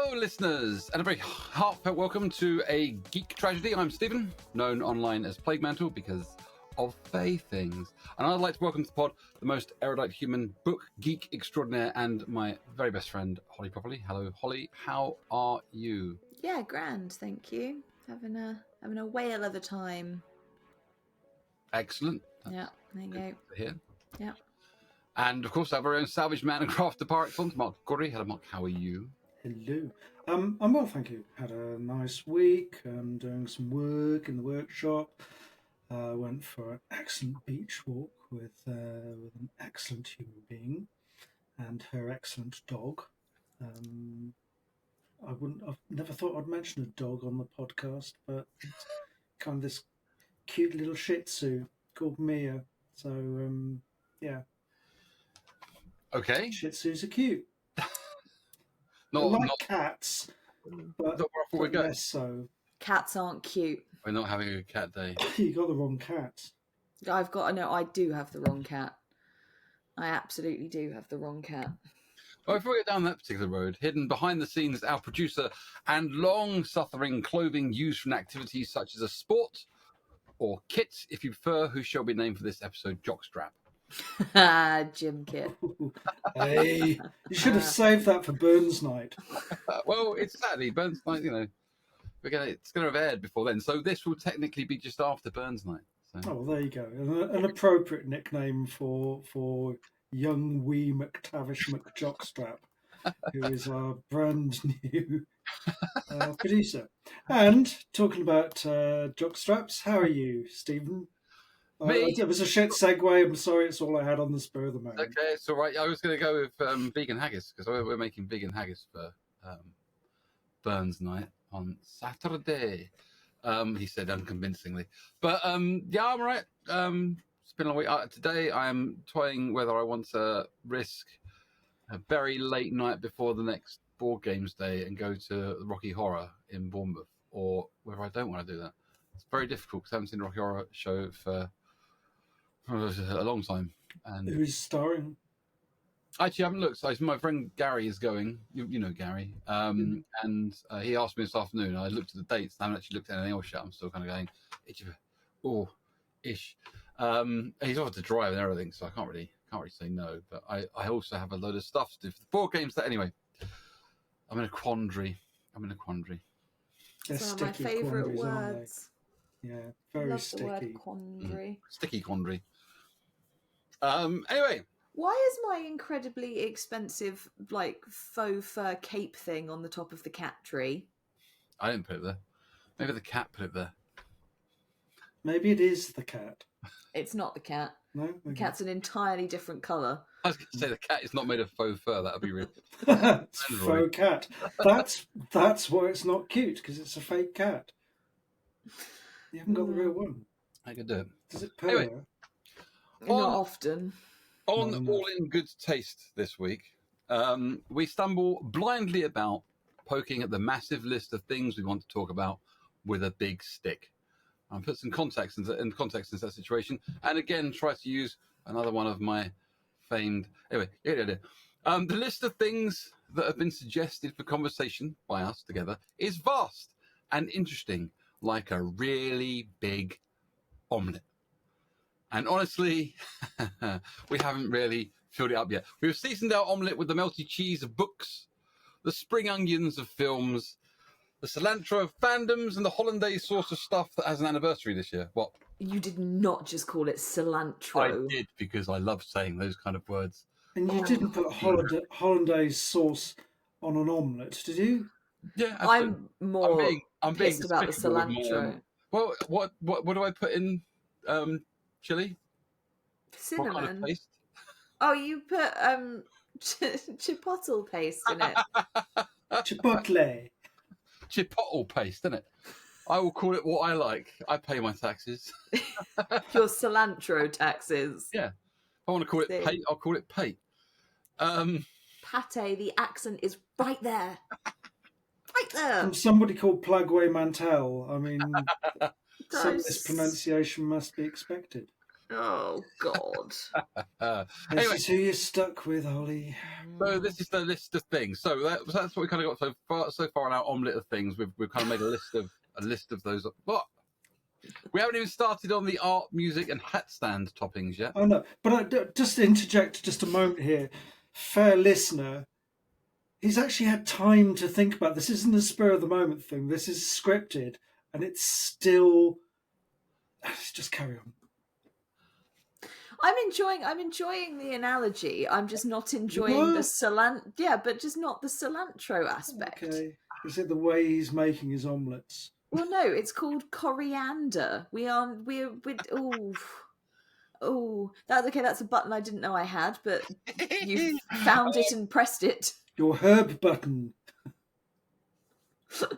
Hello, listeners, and a very heartfelt welcome to a Geek Tragedy. I'm Stephen, known online as Plague Mantle because of Fae things. And I'd like to welcome to the pod the most erudite human book geek extraordinaire and my very best friend, Holly Properly. Hello, Holly. How are you? Yeah, grand, thank you. Having a whale of a time. Excellent. Yeah, there you go. Here. Yeah. And of course, our very own salvage man and crafter par excellence, Mark Gorry. Hello, Mark. How are you? Hello. I'm well, thank you. Had a nice week. Doing some work in the workshop. Went for an excellent beach walk with an excellent human being and her excellent dog. I've never thought I'd mention a dog on the podcast, but it's kind of this cute little Shih Tzu called Mia. So yeah. Okay. Shih Tzus are cute. Not cats, but we're going. less so. Cats aren't cute. We're not having a cat day. You got the wrong cat. I do have the wrong cat. I absolutely do have the wrong cat. Well, before we get down that particular road, hidden behind the scenes, our producer and long-suffering clothing used for activities such as a sport or kit, if you prefer, who shall be named for this episode, Jockstrap. Jim Kit. Hey, you should have saved that for Burns Night. Well, it's Saturday, Burns Night. You know, it's going to have aired before then, so this will technically be just after Burns Night. So. Oh, well, there you go. An appropriate nickname for young wee McTavish McJockstrap, who is our brand new producer. And talking about jockstraps, how are you, Stephen? It was a shit segue. I'm sorry, it's all I had on the spur of the moment. Okay, it's all right. I was going to go with vegan haggis because we're making vegan haggis for Burns Night on Saturday. He said unconvincingly, but yeah, I'm all right. It's been a week. Today I am toying whether I want to risk a very late night before the next board games day and go to Rocky Horror in Bournemouth, or whether I don't want to do that. It's very difficult because I haven't seen the Rocky Horror show for a long time. And who's starring? Actually, I haven't looked. So my friend Gary is going. You know Gary. And he asked me this afternoon. I looked at the dates. I haven't actually looked at anything else yet. I'm still kind of going, ish. He's offered to drive and everything, so I can't really say no. But I also have a load of stuff to do for the board games. That anyway, I'm in a quandary. They're Some of my favourite words. Yeah, very Love sticky. The word quandary. Sticky quandary. Anyway. Why is my incredibly expensive, faux fur cape thing on the top of the cat tree? I didn't put it there. Maybe the cat put it there. Maybe it is the cat. It's not the cat. No? Okay. The cat's an entirely different colour. I was going to say the cat is not made of faux fur. That would be really... It's faux cat. That's why it's not cute, because it's a fake cat. You haven't got the real one. I could do it. Does it purr? Anyway, Not often. On All in Good Taste this week, we stumble blindly about poking at the massive list of things we want to talk about with a big stick. I'll put some context into that situation, and again try to use another one of my famed... Anyway, the list of things that have been suggested for conversation by us together is vast and interesting, like a really big omelette. And honestly, we haven't really filled it up yet. We've seasoned our omelette with the melty cheese of books, the spring onions of films, the cilantro of fandoms, and the hollandaise sauce of stuff that has an anniversary this year. What? You did not just call it cilantro. I did, because I love saying those kind of words. And you didn't put hollandaise sauce on an omelette, did you? Yeah, absolutely. I'm being pissed about the cilantro. Well, what do I put in chili? Cinnamon. What kind of paste? Oh, you put chipotle paste in it. Chipotle paste, isn't it? I will call it what I like. I pay my taxes. Your cilantro taxes. Yeah. If I want to call it pate, I'll call it pate. Pate, the accent is right there. Right there. From somebody called Plagway Mantel. I mean, some mispronunciation must be expected. Oh, God. This Anyway, is who you're stuck with, Ollie. so this is the list of things. So that's what we kind of got so far on our omelette of things. We've kind of made a list of those. What? We haven't even started on the art, music, and hat stand toppings yet. I know, but just to interject just a moment here, fair listener, he's actually had time to think about this. Isn't a spur of the moment thing. This is scripted, and it's still. Just carry on. I'm enjoying the analogy. I'm just not enjoying the cilantro. Yeah, but just not the cilantro aspect. Okay. Is it the way he's making his omelettes? Well, no, it's called coriander. We're that's okay. That's a button I didn't know I had, but you found it and pressed it. Your herb button.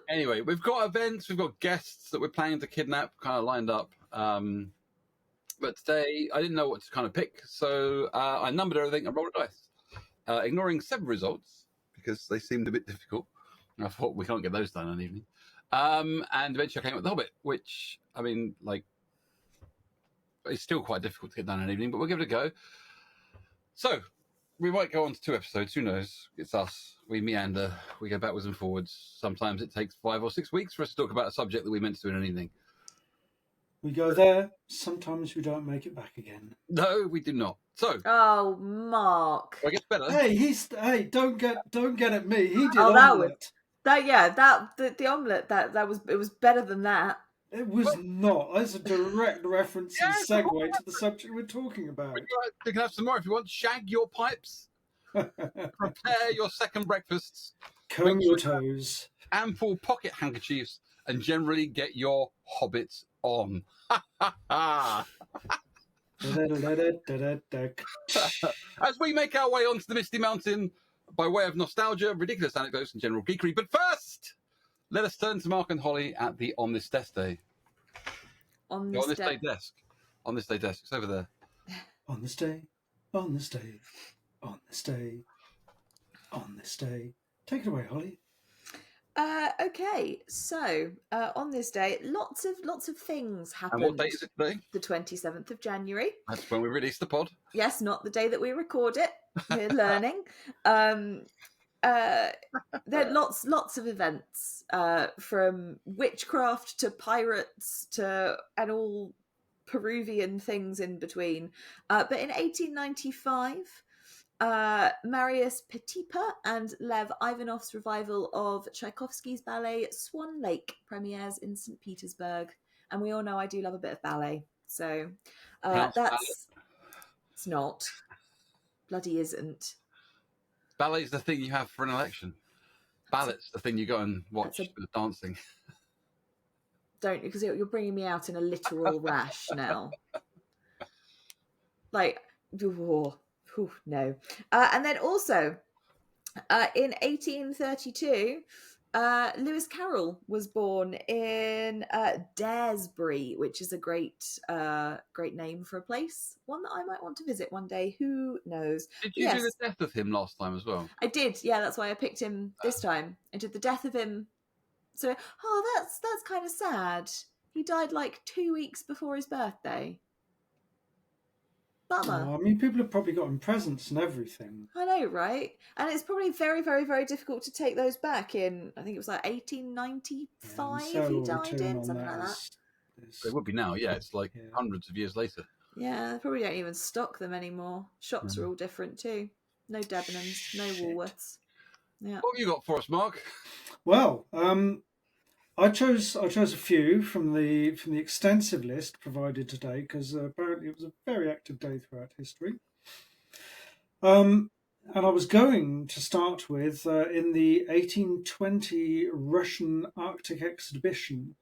Anyway, we've got events, we've got guests that we're planning to kidnap, kind of lined up. But today I didn't know what to kind of pick, so I numbered everything and rolled a dice, ignoring 7 results because they seemed a bit difficult. I thought we can't get those done in an evening. And eventually I came up with the Hobbit, which, I mean, like, it's still quite difficult to get done in an evening, but we'll give it a go. So, we might go on to 2 episodes, who knows? It's us. We meander, we go backwards and forwards. Sometimes it takes 5 or 6 weeks for us to talk about a subject that we meant to do in an evening. We go there. Sometimes we don't make it back again. No, we do not. So, Oh, Mark. I guess better. Hey, don't get at me. He did Oh, omelette. The omelette it was better than that. It was not. That's a direct reference and segue to the subject we're talking about. You can have some more if you want. Shag your pipes. Prepare your second breakfasts. Comb your toes. Ample pocket handkerchiefs. And generally get your hobbits on. As we make our way onto the Misty Mountain by way of nostalgia, ridiculous anecdotes, and general geekery. But first, let us turn to Mark and Holly at the On This Desk Day. On this day desk. On this day desk. It's over there. On this day. On this day. On this day. On this day. Take it away, Holly. Okay, so on this day, lots of things happened. And what date is it today? The 27th of January. That's when we release the pod. Yes, not the day that we record it. We're learning. There are lots of events, from witchcraft to pirates and all Peruvian things in between. But in 1895. Marius Petipa and Lev Ivanov's revival of Tchaikovsky's ballet Swan Lake premieres in St. Petersburg. And we all know I do love a bit of ballet. So it's not. Bloody isn't. Ballet's the thing you have for an election. Ballet's the thing you go and watch for the dancing. Don't, because you're bringing me out in a literal rash now. Like, no. And then also, in 1832, Lewis Carroll was born in Daresbury, which is a great name for a place. One that I might want to visit one day. Who knows? Did you do the death of him last time as well? I did. Yeah, that's why I picked him this time. I did the death of him. So, that's kind of sad. He died like 2 weeks before his birthday. Bummer. Oh, I mean, people have probably gotten presents and everything. I know, right? And it's probably very, very, very difficult to take those back in, I think it was like 1895 he died in, something like that. It would be now, yeah. It's like hundreds of years later. Yeah, they probably don't even stock them anymore. Shops are all different too. No Debenhams, no Woolworths. Yeah. What have you got for us, Mark? Well, I chose a few from the extensive list provided today because apparently it was a very active day throughout history. And I was going to start with in the 1820 Russian Arctic expedition.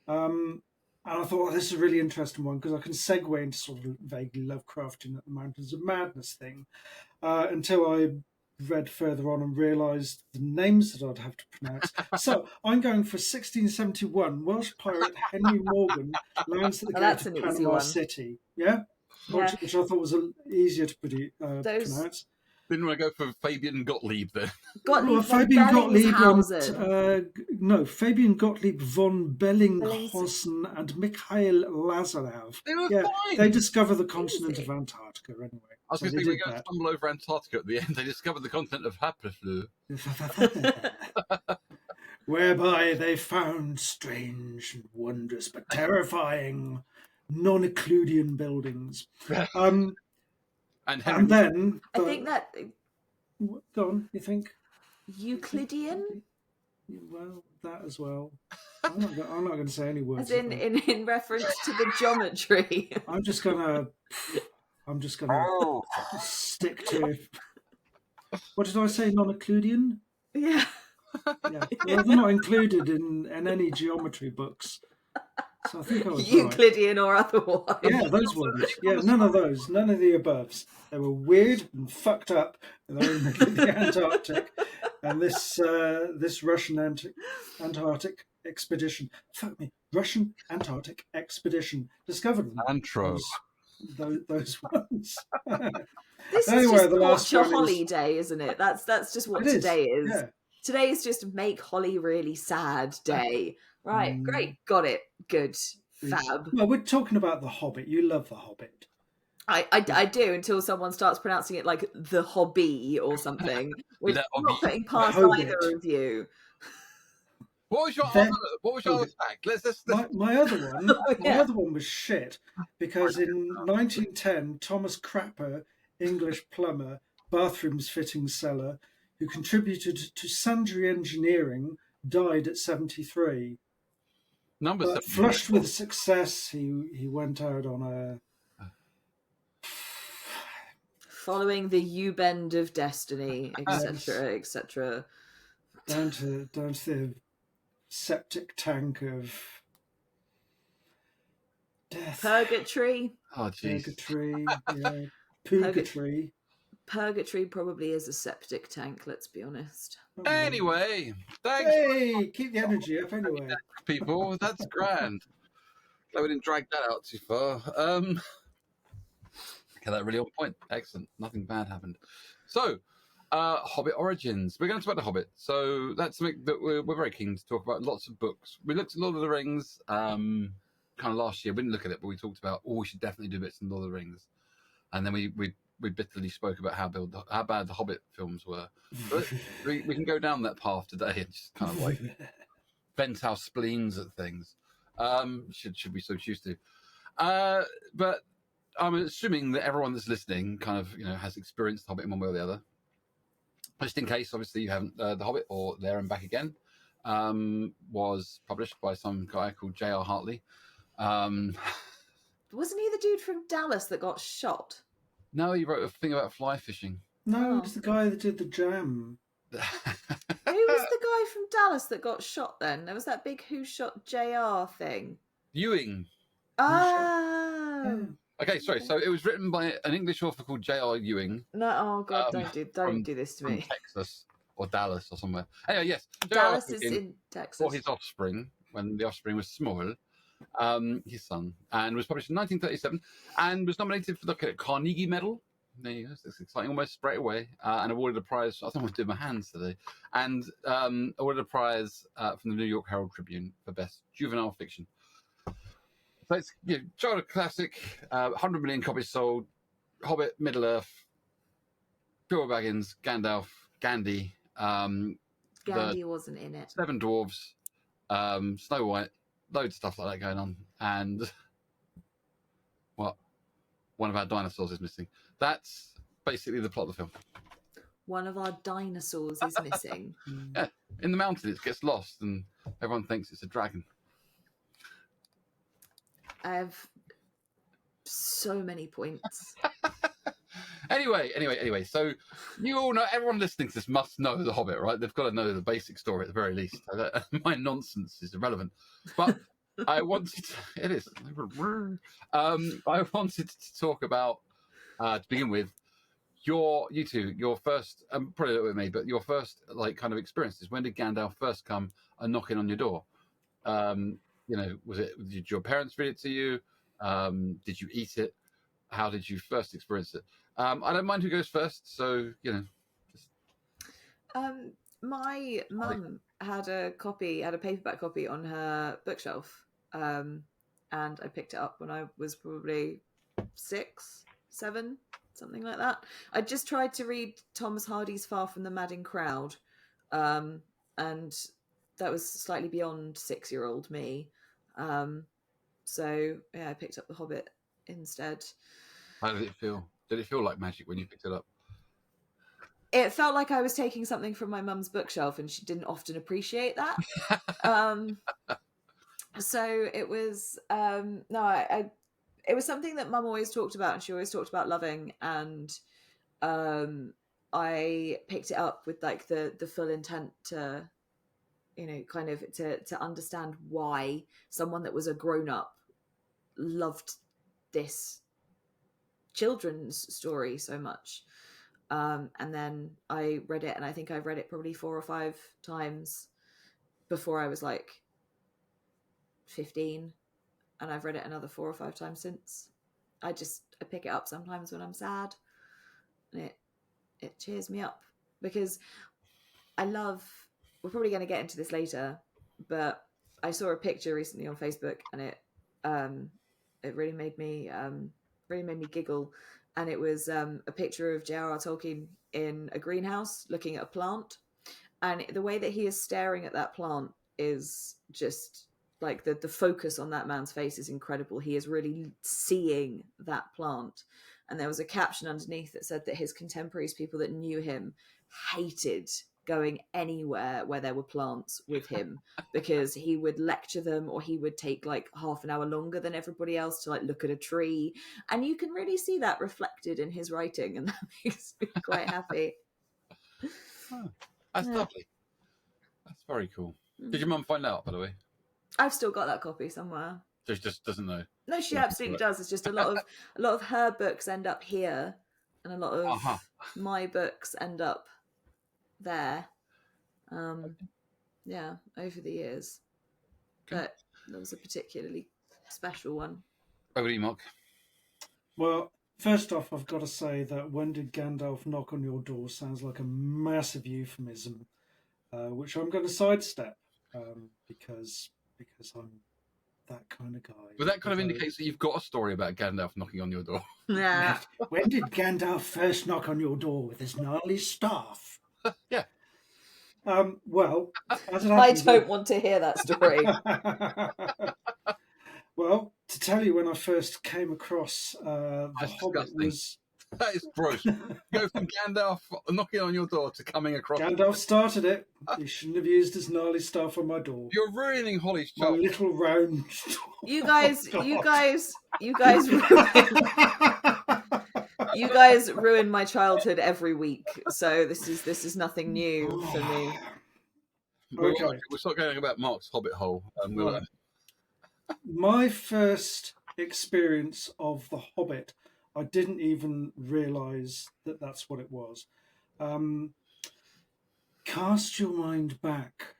And I thought this is a really interesting one because I can segue into sort of vaguely Lovecraftian at the Mountains of Madness thing until I read further on and realised the names that I'd have to pronounce. So I'm going for 1671. Welsh pirate Henry Morgan lands at the gate of Panama City. Yeah? Which I thought was easier to pronounce. Didn't want to go for Fabian Gottlieb then. Gottlieb von Fabian Gottlieb Bellingshausen. Fabian Gottlieb von Bellinghausen and Mikhail Lazarev. They were fine. They discover the continent of Antarctica anyway. I was So going to they say, we're did going to that. stumble over Antarctica at the end. They discovered the continent of Hapleflu. Whereby they found strange and wondrous but terrifying non-Euclidean buildings. And Henry, then I think that go on, you think? Euclidean, Well, that as well. I'm not going to say any words. as in reference to the geometry. I'm just gonna stick to. What did I say? Non-Euclidean? Yeah. Yeah, well, they're not included in any geometry books. So I think I was right. Euclidean or otherwise. Yeah, those ones. Yeah, none of those. None of the above. They were weird and fucked up. And they're in the Antarctic. And this Russian Antarctic expedition. Fuck me. Russian Antarctic expedition discovered them. Antro. Those ones. This Anyway, is just the last torture one Holly Day, isn't it? That's just what It is, today is. yeah. Today is just make Holly really sad day. Right, great, got it. Good. Fab. Well, we're talking about The Hobbit. You love The Hobbit. I do until someone starts pronouncing it like the hobby or something, which I'm not putting past either of you. What was your other fact? Let's My other one. Oh, yeah. My other one was shit because in 1910, Thomas Crapper, English plumber, bathrooms fitting seller, who contributed to sundry engineering, died at 73. number But 7. flushed with success, he went out on a Following the U-bend of destiny, etc., etc. down to the septic tank of death. Purgatory. Oh, jeez. Purgatory, yeah. Purgatory. Purgatory probably is a septic tank, let's be honest. Anyway, thanks, Hey, keep the energy up anyway. people. That's grand. Glad we didn't drag that out too far. Okay, that really on point. Excellent. Nothing bad happened. So, Hobbit origins. We're going to talk about the Hobbit. So that's something that we're very keen to talk about. Lots of books. We looked at Lord of the Rings kind of last year. We didn't look at it, but we talked about, we should definitely do bits in Lord of the Rings. And then we bitterly spoke about how bad the Hobbit films were. But we can go down that path today and just kind of like vent our spleens at things. Should we so choose to. But I'm assuming that everyone that's listening kind of, has experienced The Hobbit in one way or the other. Just in case, obviously, you haven't, The Hobbit or There and Back Again was published by some guy called J.R. Hartley. Wasn't he the dude from Dallas that got shot? No, he wrote a thing about fly fishing. No, it's the guy that did the jam. Who was the guy from Dallas that got shot then? There was that big Who Shot JR thing. Ewing. Oh. Yeah. Okay, sorry. So it was written by an English author called J.R. Ewing. No, oh God, don't do this to from me. Texas or Dallas or somewhere. Anyway, yes. Dallas is in Texas. For his offspring, when the offspring was small, his son, and was published in 1937, and was nominated for the Carnegie Medal. There you go. It's exciting almost straight away, and awarded a prize. I don't want to do my hands today, and awarded a prize from the New York Herald Tribune for best juvenile fiction. So it's childhood classic, 100 million copies sold. Hobbit, Middle Earth, Bilbo Baggins, Gandalf, Gandhi. Gandhi wasn't in it. 7 dwarves, Snow White, loads of stuff like that going on, and one of our dinosaurs is missing. That's basically the plot of the film. One of our dinosaurs is missing. Yeah, in the mountains it gets lost, and everyone thinks it's a dragon. I have so many points. Anyway, so you all know, everyone listening to this must know The Hobbit, right? They've got to know the basic story at the very least. My nonsense is irrelevant. But I wanted to talk about, to begin with, your first, probably a little bit me, but your first kind of experiences. When did Gandalf first come and knocking on your door? Did your parents read it to you? Did you eat it? How did you first experience it? I don't mind who goes first, so just My mum had a paperback copy on her bookshelf, and I picked it up when I was probably 6, 7, something like that. I just tried to read Thomas Hardy's Far from the Madding Crowd, and that was slightly beyond 6-year-old me. So yeah, I picked up The Hobbit instead. how did it feel? Did it feel like magic when you picked it up? It felt like I was taking something from my mum's bookshelf, and she didn't often appreciate that. So it was it was something that mum always talked about, and she always talked about loving, and I picked it up with like the full intent to kind of to understand why someone that was a grown-up loved this children's story so much. And then I read it, and I think I've read it probably 4 or 5 times before I was like 15, and I've read it another 4 or 5 times since. I pick it up sometimes when I'm sad, and it cheers me up, because we're probably going to get into this later, but I saw a picture recently on Facebook, and it really made me giggle. And it was a picture of J.R.R. Tolkien in a greenhouse looking at a plant, and the way that he is staring at that plant is just like the focus on that man's face is incredible. He is really seeing that plant. And there was a caption underneath that said that his contemporaries, people that knew him, hated going anywhere where there were plants with him, because he would lecture them, or he would take like half an hour longer than everybody else to like look at a tree. And you can really see that reflected in his writing, and that makes me quite happy. Oh, that's lovely. That's very cool. Did your mum find out, by the way? I've still got that copy somewhere. She just doesn't know. No, she absolutely does. It's just a lot of her books end up here, and a lot of my books end up there. Yeah, over the years. Okay. But that was a particularly special one. Over to you, Mark. Well, first off, I've got to say that "When did Gandalf knock on your door" sounds like a massive euphemism, which I'm going to sidestep because I'm that kind of guy. But that kind of indicates that you've got a story about Gandalf knocking on your door. Yeah. When did Gandalf first knock on your door with his gnarly staff? Yeah. Well, as it I happens, don't want to hear that story. Well, to tell you, when I first came across The Hobbit was... That is gross. Go from Gandalf knocking on your door to coming across... Gandalf started it. He shouldn't have used his gnarly staff on my door. You're ruining Holly's My childhood. little round... You guys ruin my childhood every week. So this is nothing new for me. Okay. We'll start going about Mark's Hobbit hole. Right. My first experience of The Hobbit, I didn't even realise that that's what it was. Cast your mind back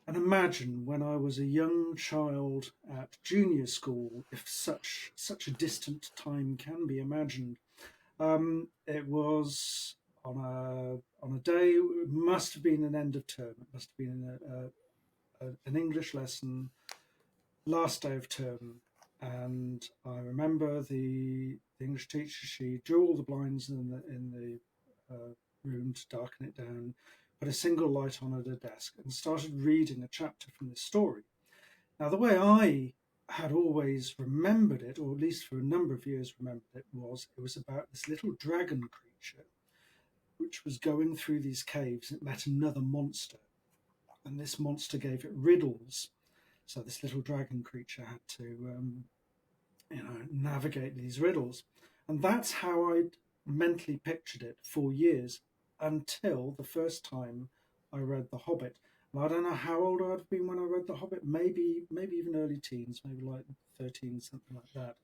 and imagine when I was a young child at junior school, if such a distant time can be imagined. It was on a day, it must have been an end of term. It must have been an English lesson, last day of term, and I remember the English teacher. She drew all the blinds in the room to darken it down, put a single light on at her desk, and started reading a chapter from this story. Now, the way I had always remembered it, or at least for a number of years remembered it, was about this little dragon creature which was going through these caves. It met another monster, and this monster gave it riddles. So this little dragon creature had to, navigate these riddles. And that's how I'd mentally pictured it for years, until the first time I read The Hobbit. And I don't know how old I'd been when I read The Hobbit, maybe even early teens, maybe like 13, something like that.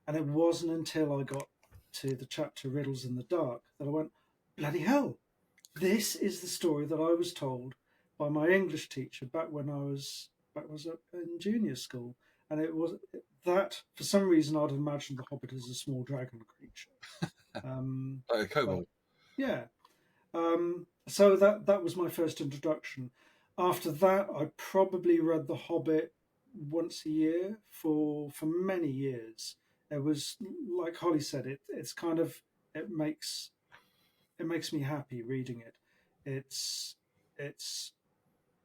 And it wasn't until I got to the chapter Riddles in the Dark that I went, bloody hell, this is the story that I was told by my English teacher back when I was in junior school. And it was that, for some reason, I'd imagined The Hobbit as a small dragon creature. Like a kobold. Yeah. So that was my first introduction. After that, I probably read The Hobbit once a year for many years. It was like Holly said, it's kind of it makes me happy reading it. It's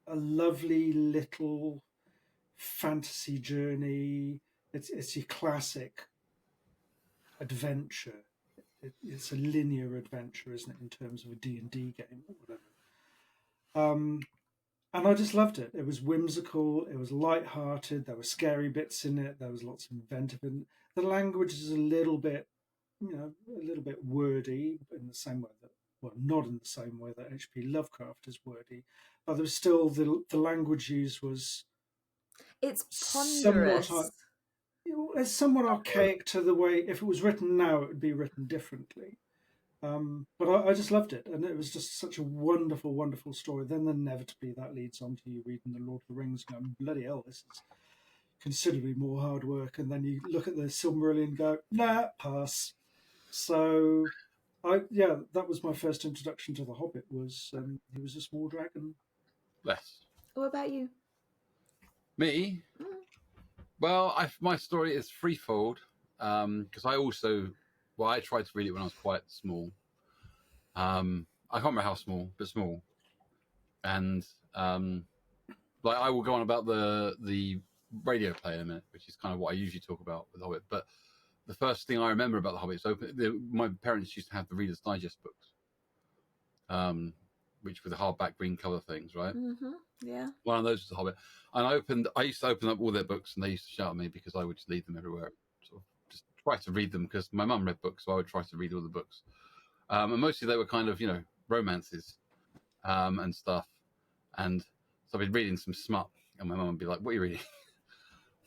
a lovely little fantasy journey. It's your classic adventure. It's a linear adventure, isn't it, in terms of a D&D game or whatever. And I just loved it. It was whimsical. It was light-hearted. There were scary bits in it. There was lots of inventive. And the language is a little bit, a little bit wordy in the same way that, well, not in the same way that H.P. Lovecraft is wordy, but there was still the language used was It's somewhat ponderous. it's somewhat archaic to the way if it was written now it would be written differently. But I just loved it, and it was just such a wonderful, wonderful story. Then inevitably that leads on to you reading The Lord of the Rings and going, bloody hell, this is considerably more hard work. And then you look at the Silmarillion and go, nah, pass. So, that was my first introduction to The Hobbit. Was he was a small dragon. Less. What about you? Me? Well, my story is threefold because I tried to read it when I was quite small. I can't remember how small, but small. And like I will go on about the radio play in a minute, which is kind of what I usually talk about with Hobbit. But the first thing I remember about the Hobbit is my parents used to have the Reader's Digest books, which were the hardback green cover things, right? Mm-hmm. Yeah. One of those was the Hobbit, and I used to open up all their books, and they used to shout at me because I would just leave them everywhere, sort of just try to read them because my mum read books, so I would try to read all the books, and mostly they were kind of romances, and stuff, and so I'd be reading some smut, and my mum would be like, "What are you reading?"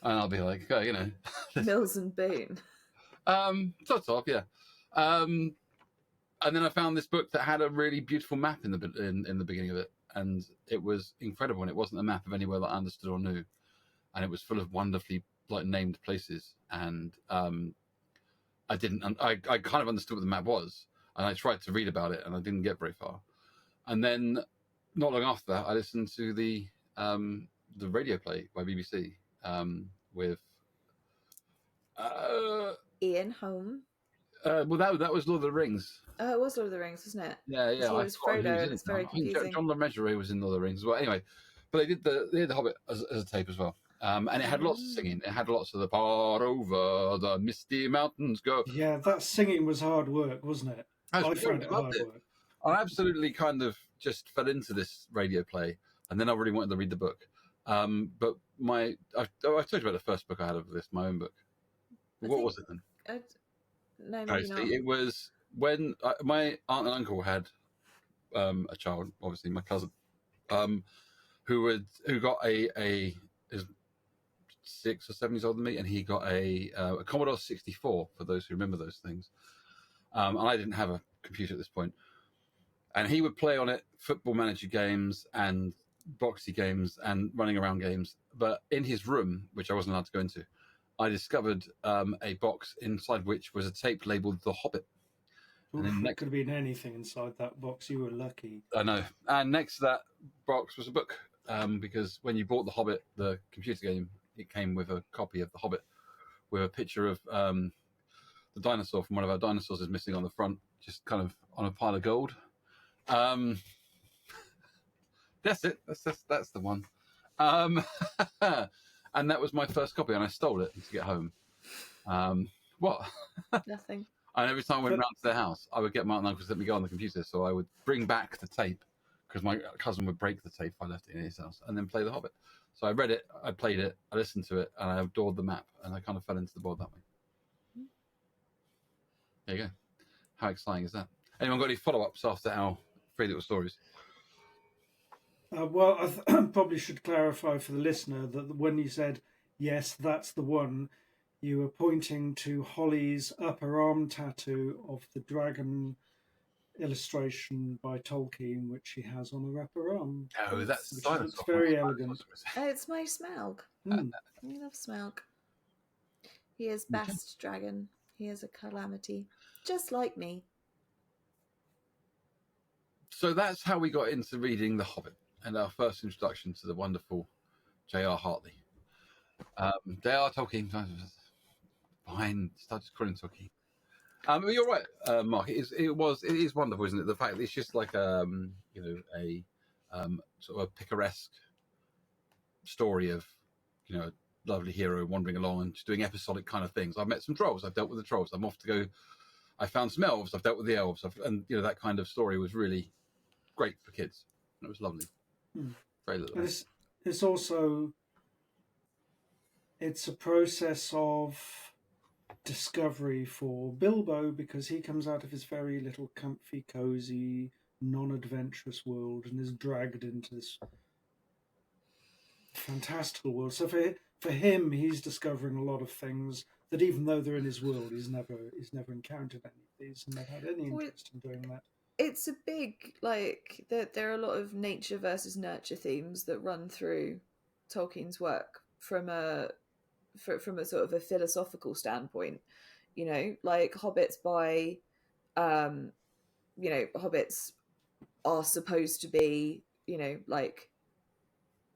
And I'll be like, "Oh, Mills and Boone. Sort of, yeah." And then I found this book that had a really beautiful map in the beginning of it, and it was incredible. And it wasn't a map of anywhere that I understood or knew, and it was full of wonderfully named places. And I kind of understood what the map was, and I tried to read about it, and I didn't get very far. And then, not long after that, I listened to the radio play by BBC with Ian Holm. well, that was Lord of the Rings. Oh, it was Lord of the Rings, wasn't it? Yeah. He was Frodo, and it's very confusing. John LeMessurier was in Lord of the Rings as well. Anyway, but they did the Hobbit as a tape as well, and it had lots of singing. It had lots of the "Far over the misty mountains go." Yeah, that singing was hard work, wasn't it? I found it hard work. I absolutely kind of just fell into this radio play, and then I really wanted to read the book. But I told you about the first book I had of this, my own book. What was it then? No, maybe not. It was when my aunt and uncle had a child, obviously my cousin, who got is 6 or 7 years older than me, and he got a Commodore 64 for those who remember those things. And I didn't have a computer at this point, and he would play on it football manager games and boxy games and running around games. But in his room, which I wasn't allowed to go into, I discovered a box inside which was a tape labelled The Hobbit. Oof, and then could have been anything inside that box. You were lucky. I know. And next to that box was a book, because when you bought The Hobbit, the computer game, it came with a copy of The Hobbit with a picture of the dinosaur from one of our dinosaurs is missing on the front, just kind of on a pile of gold. That's it. That's the one. And that was my first copy, and I stole it to get home. What? Nothing. And every time I went round to their house, I would get my uncle to let me go on the computer, so I would bring back the tape, because my cousin would break the tape if I left it in his house, and then play The Hobbit. So I read it, I played it, I listened to it, and I adored the map, and I kind of fell into the world that way. There you go. How exciting is that? Anyone got any follow-ups after our 3 little stories? Well, I probably should clarify for the listener that when you said, yes, that's the one, you were pointing to Holly's upper arm tattoo of the dragon illustration by Tolkien, which she has on her upper arm. Oh, that's it's very elegant. It's my Smaug. Mm. I love Smaug. He is best dragon. He is a calamity, just like me. So that's how we got into reading The Hobbit and our first introduction to the wonderful J.R. Hartley. J.R. Tolkien, fine, started calling Tolkien. You're right, Mark. It is wonderful, isn't it? The fact that it's just like a sort of a picaresque story of a lovely hero wandering along and just doing episodic kind of things. I've met some trolls. I've dealt with the trolls. I'm off to go. I found some elves. I've dealt with the elves. And that kind of story was really great for kids. It was lovely. Very little. It's also a process of discovery for Bilbo, because he comes out of his very little comfy, cozy, non-adventurous world and is dragged into this fantastical world. So for him, he's discovering a lot of things that, even though they're in his world, he's never encountered any of these and never had any interest in doing that. It's a big, there are a lot of nature versus nurture themes that run through Tolkien's work from a sort of a philosophical standpoint. Hobbits hobbits are supposed to be,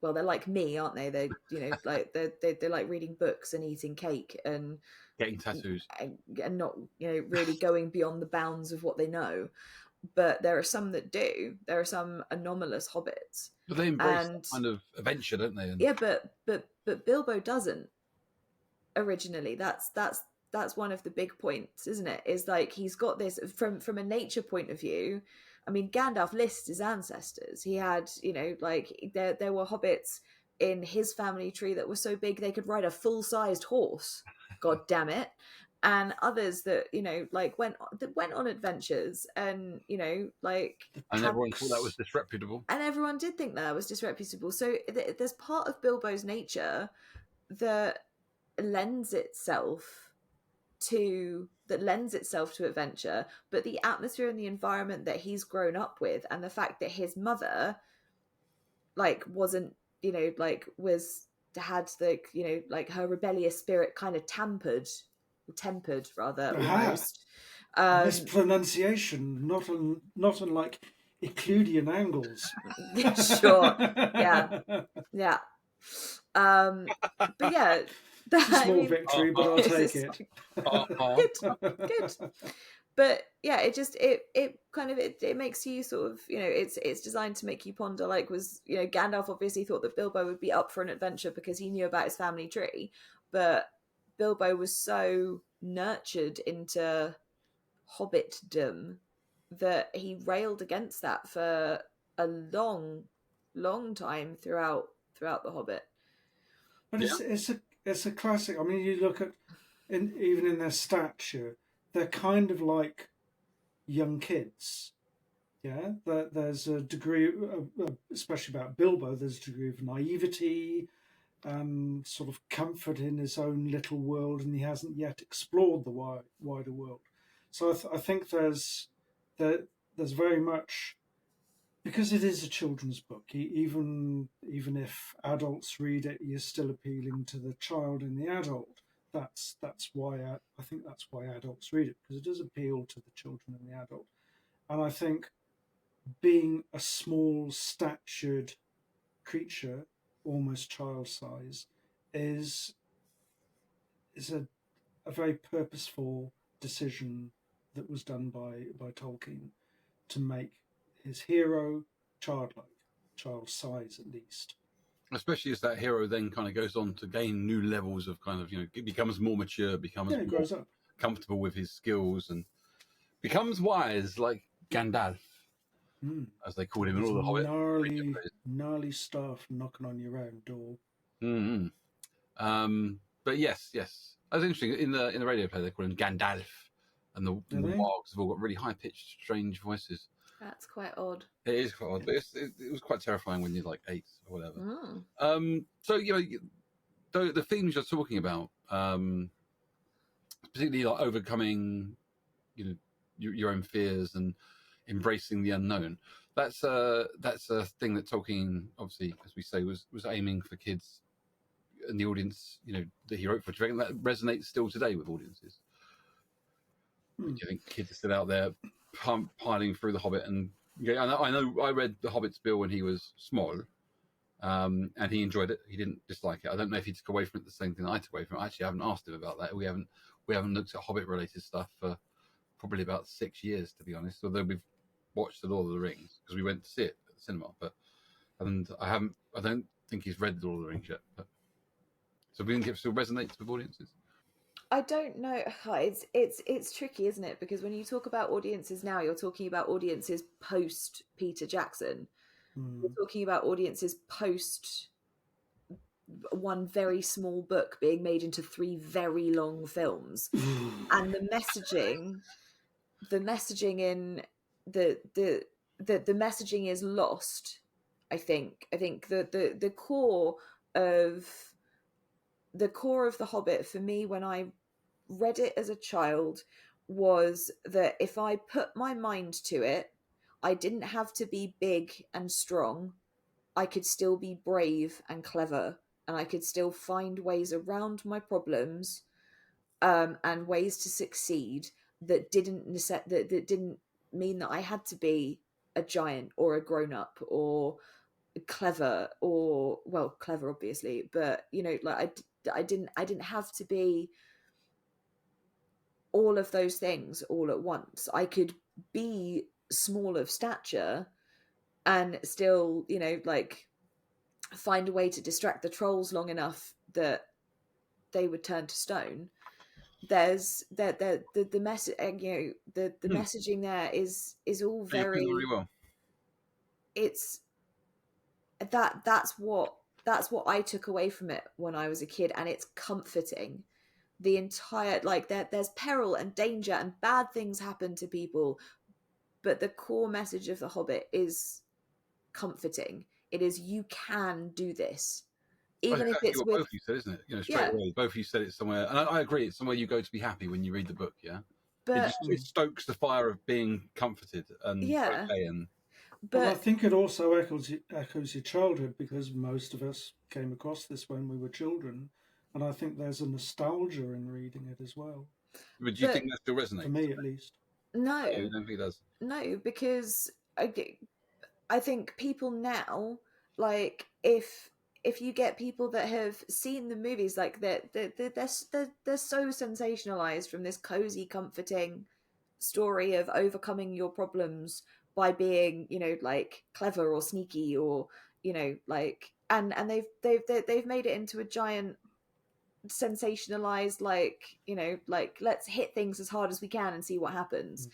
well, they're like me, aren't they? They, they're like reading books and eating cake and getting tattoos and not, really going beyond the bounds of what they know. But there are some that do. There are some anomalous hobbits. But they embrace that kind of adventure, don't they? Yeah, but Bilbo doesn't. Originally, that's one of the big points, isn't it? Is like he's got this from a nature point of view. I mean, Gandalf lists his ancestors. He had, there were hobbits in his family tree that were so big they could ride a full-sized horse. God damn it. And others that, went on adventures and, and everyone thought that was disreputable. And everyone did think that was disreputable. So there's part of Bilbo's nature that lends itself to adventure, but the atmosphere and the environment that he's grown up with, and the fact that his mother wasn't her rebellious spirit kind of tempered rather, almost. This pronunciation, not unlike Euclidean angles. Sure. Yeah. But yeah, it's a small victory, but I'll take it. Good. But yeah, it makes you sort of, it's designed to make you ponder, Gandalf obviously thought that Bilbo would be up for an adventure because he knew about his family tree, but Bilbo was so nurtured into hobbitdom that he railed against that for a long time throughout The Hobbit. But it's a classic. I mean, you look at even in their stature, they're kind of like young kids. Yeah, there's a degree, especially about Bilbo, there's a degree of naivety and sort of comfort in his own little world, and he hasn't yet explored the wider world. So I think there's very much, because it is a children's book, even if adults read it, you're still appealing to the child in the adult. That's why I think that's why adults read it, because it does appeal to the children and the adult. And I think being a small statured creature, almost child size, is a very purposeful decision that was done by Tolkien to make his hero childlike, child size at least. Especially as that hero then kind of goes on to gain new levels of kind of, it becomes more mature, becomes more grows up, comfortable with his skills, and becomes wise, like Gandalf, as they called him in all the Hobbit. Gnarly stuff knocking on your own door. Mm-hmm. But yes, that was interesting. In the radio play, they call him Gandalf, and the wargs have all got really high pitched, strange voices. That's quite odd. It is quite odd, but it was quite terrifying when you're like 8 or whatever. So the themes you're talking about, particularly like overcoming, your own fears and embracing the unknown. That's a thing that Tolkien, obviously, as we say, was aiming for kids and the audience, that he wrote for. Do you reckon that resonates still today with audiences? Hmm. I think kids are still out there piling through The Hobbit, and I know I read The Hobbit's bill when he was small, and he enjoyed it. He didn't dislike it. I don't know if he took away from it the same thing I took away from it. Actually, I haven't asked him about that. We haven't looked at Hobbit related stuff for probably about 6 years, to be honest. Although we've watched The Lord of the Rings because we went to see it at the cinema, and I don't think he's read The Lord of the Rings yet. So we think it still resonates with audiences. I don't know. It's tricky, isn't it? Because when you talk about audiences now, you're talking about audiences post Peter Jackson. You're talking about audiences post one very small book being made into 3 very long films, and the messaging in the messaging is lost. I think the core of The Hobbit for me when I read it as a child was that if I put my mind to it, I didn't have to be big and strong. I could still be brave and clever, and I could still find ways around my problems, and ways to succeed that didn't mean that I had to be a giant or a grown up or clever, or well, clever obviously, but like I didn't have to be all of those things all at once. I could be small of stature and still, like find a way to distract the trolls long enough that they would turn to stone. There's the message, the messaging there is all very really well. It's that's what I took away from it when I was a kid, and it's comforting. The entire, like, there's peril and danger and bad things happen to people, but the core message of The Hobbit is comforting. It is, you can do this, even if it's with both you said, isn't it? Straight yeah, away, both of you said it's somewhere, and I agree. It's somewhere you go to be happy when you read the book. Yeah, but it stokes the fire of being comforted and yeah, okay. And Well, I but think it also echoes your childhood, because most of us came across this when we were children, and I think there's a nostalgia in reading it as well. but do you think that still resonates? For me, at least. no, I don't think it does. no, because I think people now, like, if you get people that have seen the movies, like they're so sensationalized from this cozy, comforting story of overcoming your problems by being, like clever or sneaky, or like, and they've made it into a giant sensationalized, like, like, let's hit things as hard as we can and see what happens.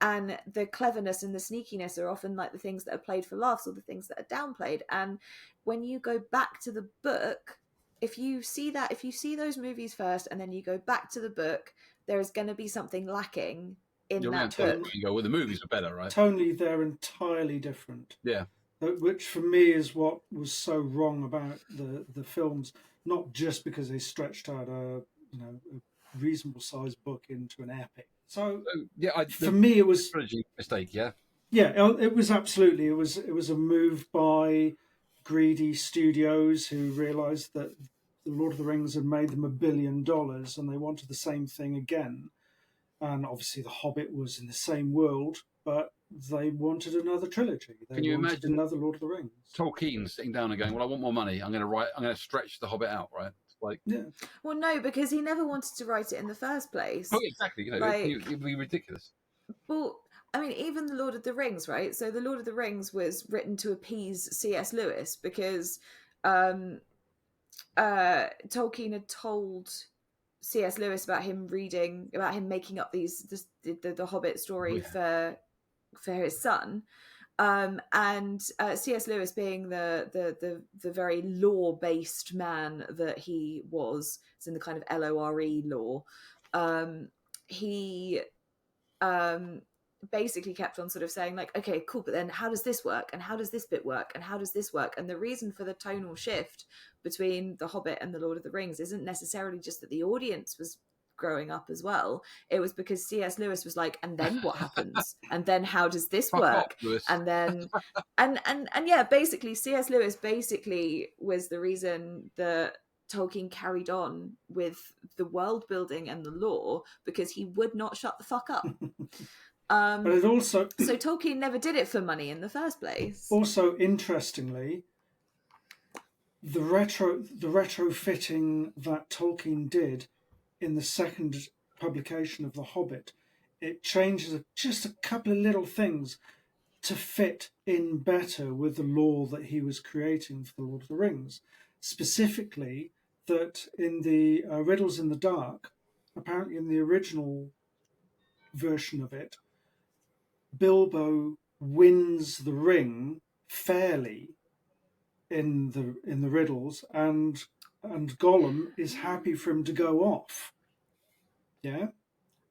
And the cleverness and the sneakiness are often like the things that are played for laughs, or the things that are downplayed. And when you go back to the book, if you see those movies first and then you go back to the book, there is going to be something lacking in that book. You go, well, the movies are better, right? Tonally, they're entirely different. Yeah. Which for me is what was so wrong about the films. Not just because they stretched out a reasonable sized book into an epic. So yeah, for me it was a mistake. Yeah. Yeah, it was absolutely. It was a move by greedy studios who realised that the Lord of the Rings had made them $1 billion, and they wanted the same thing again. And obviously, The Hobbit was in the same world, but they wanted another trilogy. Can you imagine another Lord of the Rings? Tolkien sitting down and going, "Well, I want more money. I'm going to stretch The Hobbit out." Right? Like, yeah. Well, no, because he never wanted to write it in the first place. Oh, exactly. It'd be ridiculous. Well, I mean, even The Lord of the Rings, right? So The Lord of the Rings was written to appease C.S. Lewis, because Tolkien had told C.S. Lewis about him making up the Hobbit story for his son. And C.S. Lewis, being the very law-based man that he was, it's in the kind of LORE law, he basically kept on sort of saying, like, okay, cool, but then how does this work, and how does this bit work, and how does this work? And the reason for the tonal shift between The Hobbit and The Lord of the Rings isn't necessarily just that the audience was growing up as well. It was because C.S. Lewis was like, and then what happens, and then how does this work, and then and yeah, basically C.S. Lewis basically was the reason that Tolkien carried on with the world building and the lore because he would not shut the fuck up. But it also So Tolkien never did it for money in the first place. also interestingly, the retrofitting that Tolkien did in the second publication of The Hobbit, it changes just a couple of little things to fit in better with the lore that he was creating for The Lord of the Rings. Specifically, that in the Riddles in the Dark, apparently in the original version of it, Bilbo wins the ring fairly in the riddles, and Gollum is happy for him to go off. Yeah,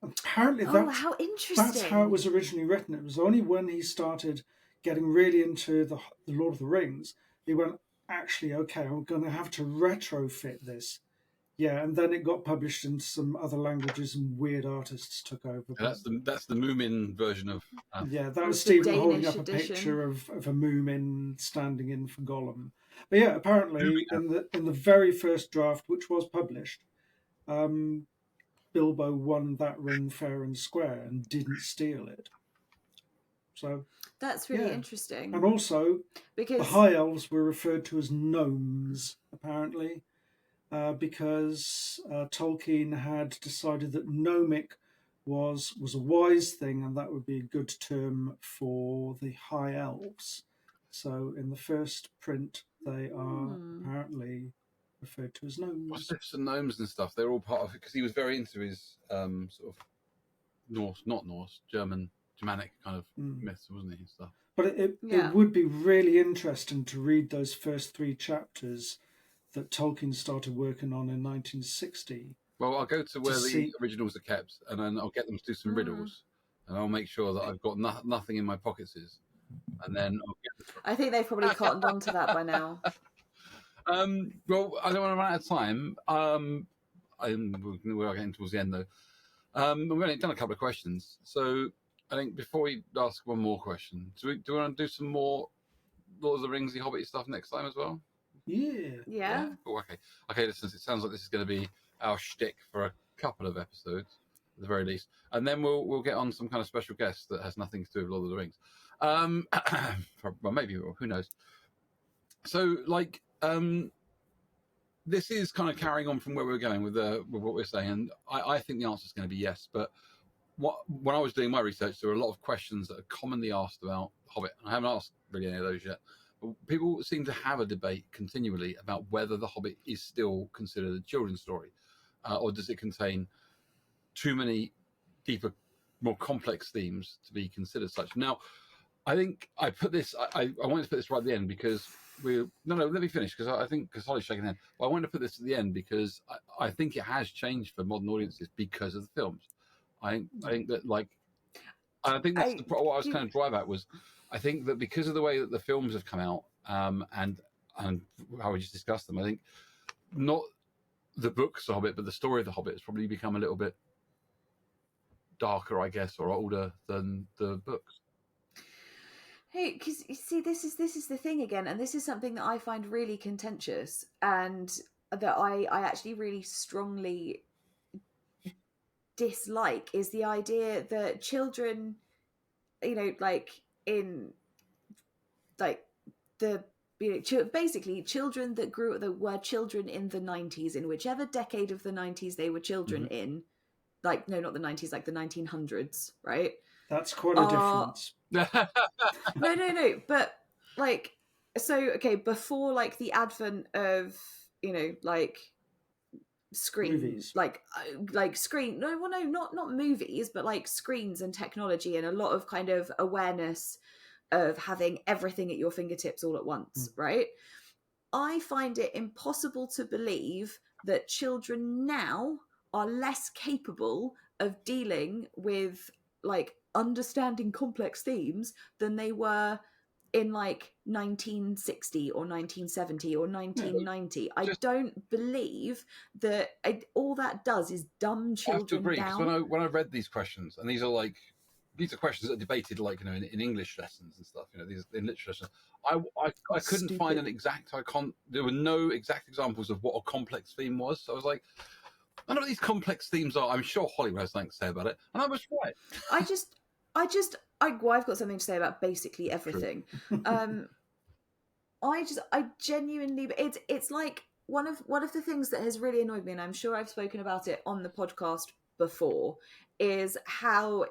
apparently How interesting! that's how it was originally written. It was only when he started getting really into the Lord of the Rings, he went, actually, okay, I'm going to have to retrofit this. Yeah, and then it got published in some other languages, and weird artists took over. That's the Moomin version of. Yeah, that was the Stephen holding Danish up a edition. picture of a Moomin standing in for Gollum. But yeah, apparently in the very first draft, which was published, Bilbo won that ring fair and square and didn't steal it. So that's really interesting. And also, because the High Elves were referred to as gnomes, apparently, because Tolkien had decided that gnomic was a wise thing, and that would be a good term for the High Elves. So in the first print, they are apparently referred to as gnomes. What's and gnomes and stuff? They're all part of it because he was very into his sort of Germanic kind of myths, wasn't he? And stuff. But it would be really interesting to read those first 3 chapters that Tolkien started working on in 1960. Well, I'll go to where the originals are kept, and then I'll get them to do some riddles, and I'll make sure that I've got nothing in my pockets, and then I'll get them. I think they've probably cottoned on to that by now. Well, I don't want to run out of time. We're getting towards the end, though. We've only done a couple of questions, so I think before we ask one more question, do we want to do some more Lord of the Rings, the Hobbit stuff next time as well? Yeah. Oh, okay. Listen, it sounds like this is going to be our shtick for a couple of episodes, at the very least, and then we'll get on some kind of special guest that has nothing to do with Lord of the Rings. Well, maybe, who knows? So, this is kind of carrying on from where we're going with what we're saying, and I think the answer is going to be yes. But when I was doing my research, there were a lot of questions that are commonly asked about Hobbit, and I haven't asked really any of those yet. People seem to have a debate continually about whether The Hobbit is still considered a children's story, or does it contain too many deeper, more complex themes to be considered such. Now, I think I put this. I wanted to put this right at the end because let me finish because I think Holly's shaking her head. But I wanted to put this at the end because I think it has changed for modern audiences because of the films. I think that I think that's what I was kind of drive at was. I think that because of the way that the films have come out, and how we just discussed them, I think not the books of Hobbit, but the story of the Hobbit has probably become a little bit darker, I guess, or older than the books. Hey, because you see, this is the thing again, and this is something that I find really contentious, and that I actually really strongly dislike is the idea that children, basically children that were children in the 90s, in whichever decade of the 90s they were children in, not the 90s, like the 1900s, right? That's quite a difference. No, but before the advent of screen movies. Screen not movies, but screens and technology and a lot of kind of awareness of having everything at your fingertips all at once, right? I find it impossible to believe that children now are less capable of dealing with understanding complex themes than they were in 1960 or 1970 or 1990. I don't believe that all that does is dumb children I have to agree, down. because when I read these questions, and these are these are questions that are debated, like, you know, in English lessons and stuff. You know, these in literature lessons. I couldn't find an exact. There were no exact examples of what a complex theme was. So I was like, I know what these complex themes are. I'm sure Hollywood has something to say about it, and I was right. I've got something to say about basically everything. I genuinely, it's like one of the things that has really annoyed me, and I'm sure I've spoken about it on the podcast before, is how,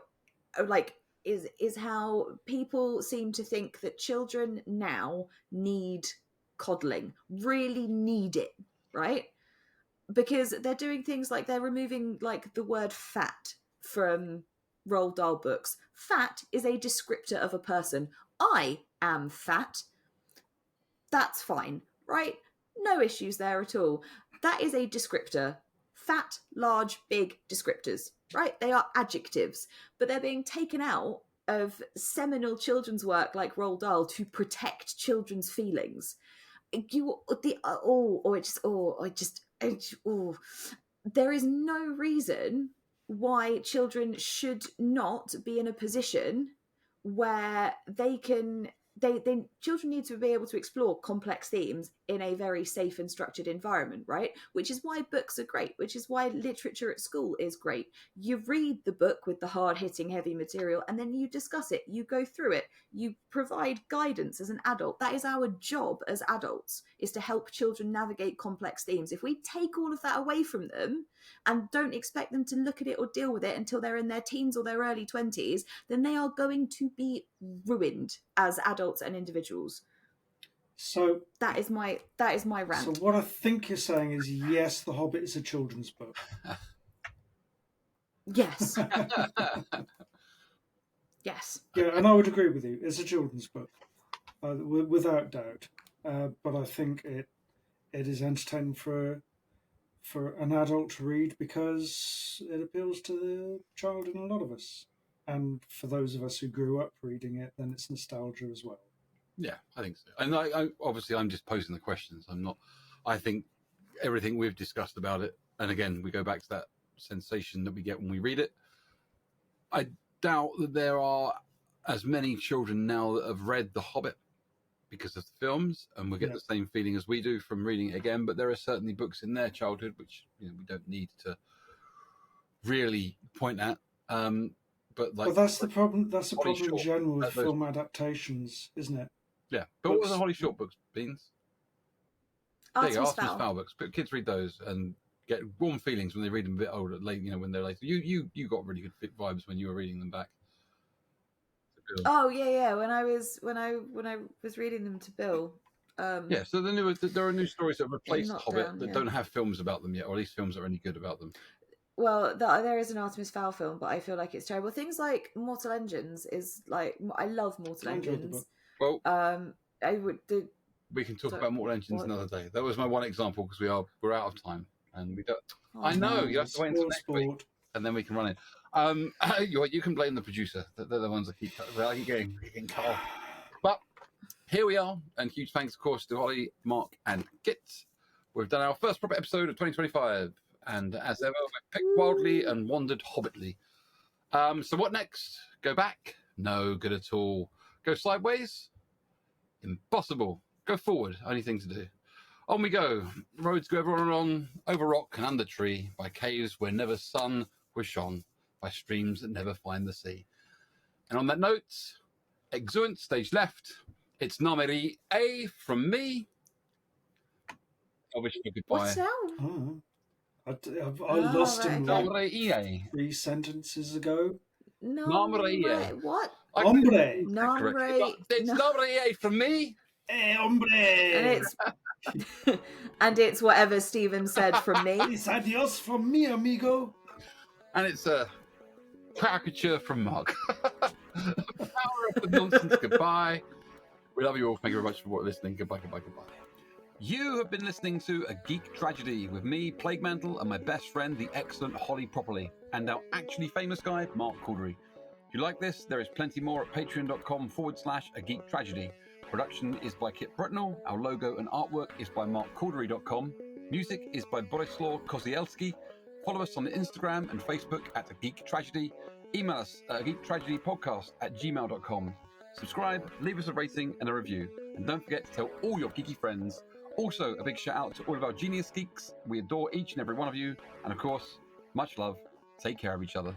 like, is how people seem to think that children now need coddling, really need it, right? Because they're doing things like they're removing, like, the word fat from Roald Dahl books. Fat is a descriptor of a person. I am fat. That's fine, right? No issues there at all. That is a descriptor. Fat, large, big descriptors, right? They are adjectives, but they're being taken out of seminal children's work like Roald Dahl to protect children's feelings. There is no reason why children should not be in a position where children need to be able to explore complex themes in a very safe and structured environment, right? Which is why books are great, which is why literature at school is great. You read the book with the hard-hitting, heavy material, and then you discuss it, you go through it, you provide guidance as an adult. That is our job as adults, is to help children navigate complex themes. If we take all of that away from them and don't expect them to look at it or deal with it until they're in their teens or their early 20s, then they are going to be ruined as adults and individuals. So that is my rant. So what I think you're saying is, yes, The Hobbit is a children's book. Yes. Yes. Yeah, and I would agree with you. It's a children's book, without doubt. But I think it is entertaining for an adult to read because it appeals to the child in a lot of us. And for those of us who grew up reading it, then it's nostalgia as well. Yeah, I think so. And I obviously, I'm just posing the questions. I think everything we've discussed about it, and again, we go back to that sensation that we get when we read it. I doubt that there are as many children now that have read The Hobbit because of the films, and we get the same feeling as we do from reading it again. But there are certainly books in their childhood which, you know, we don't need to really point at. But that's the problem. That's the problem in general with film adaptations, isn't it? Yeah, but what were the Holly Short books, Beans? Artemis Fowl books. But kids read those and get warm feelings when they read them a bit older, late. You know, when they're later. You got really good vibes when you were reading them back. Oh yeah. When I was reading them to Bill. Yeah, so there are new stories that replace The Hobbit that don't have films about them yet, or at least films that are any good about them. Well, there is an Artemis Fowl film, but I feel like it's terrible. Things like Mortal Engines is like, I love Mortal Engines. Well, I would. We can talk about Mortal Engines another day. That was my one example because we're out of time and we don't. I know you have to wait until next week, and then we can run it. You can blame the producer. They're the ones that keep getting cut off. But here we are, and huge thanks, of course, to Holly, Mark, and Kit. We've done our first proper episode of 2025. And as ever, we picked wildly and wandered hobbitly. So what next? Go back? No good at all. Go sideways? Impossible. Go forward? Only thing to do. On we go. Roads go ever on, over rock and under tree, by caves where never sun was shone, by streams that never find the sea. And on that note, exeunt, stage left. It's Nameri A from me. I wish you goodbye. What's that? I lost him like EA. 3 sentences ago. What? Hombre. It's Nombre EA from me. Hey, hombre. And it's whatever Stephen said from me. It's adios from me, amigo. And it's a caricature from Mark. Power of the nonsense. Goodbye. We love you all. Thank you very much for listening. Goodbye. You have been listening to A Geek Tragedy with me, Plague Mantle, and my best friend, the excellent Holly Properly, and our actually famous guy, Mark Caldery. If you like this, there is plenty more at patreon.com/A Geek Tragedy. Production is by Kit Brutnell. Our logo and artwork is by markcaldery.com. Music is by Borislaw Kozielski. Follow us on Instagram and Facebook at A Geek Tragedy. Email us at geektragedypodcast@gmail.com. Subscribe, leave us a rating and a review, and don't forget to tell all your geeky friends. Also, a big shout out to all of our genius geeks. We adore each and every one of you, and of course, much love. Take care of each other.